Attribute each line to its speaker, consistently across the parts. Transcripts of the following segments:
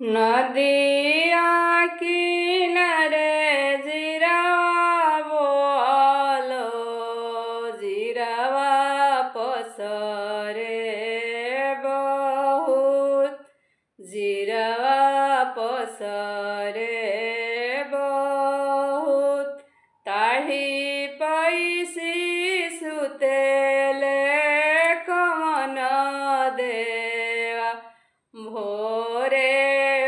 Speaker 1: नदिया किनारे जिरावा बोलो, जिरावा पसरे बहुत, जिरावा पसरे बहुत। ताही पैसी सुतेले कमन देवा, भोरे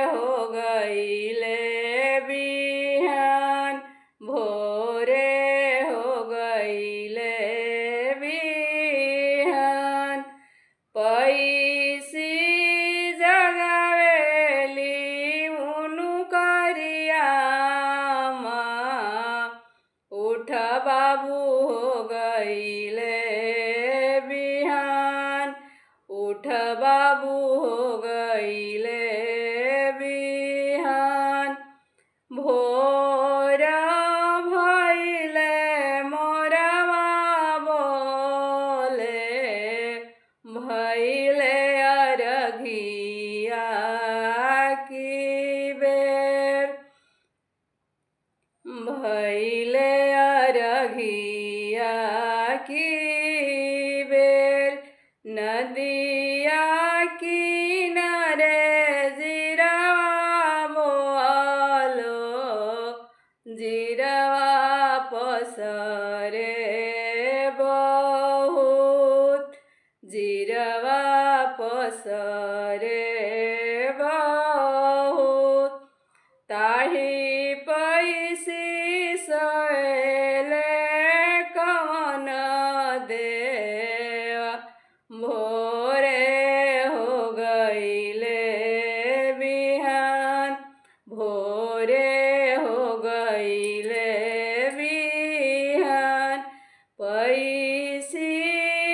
Speaker 1: हो गईले बिहान, भोरे हो गईले बिहान। पैसी जगावेली उनु करियामा, उठ बाबू हो गईले बिहान, उठ बाबू हो गईले बिहान। भोर भइले मोरवा बोले, भइले अरघिया की बेर, भइले अरघिया की बेर। नदिया किनारे जिरावा बोलो, जिरावा पसरे बहुत, जिरावा पसरे बहुत। ताही पैसी सैले कवन देवा, भोरे हो गईले बिहान, भोरे हो गईले बिहान। पैसी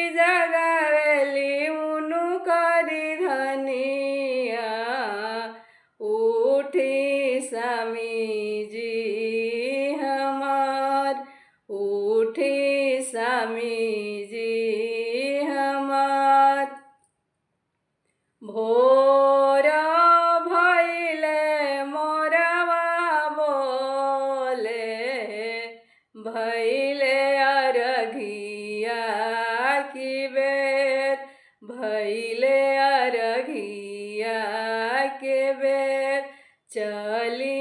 Speaker 1: जगावेली उनु करी धनिया, उठी स्वामी जी हमार, उठी स्वामी जी हमार। भोर भइले मोरवा बोले, भइले अरघिया की बेर, भइले अरघिया के बेर। चली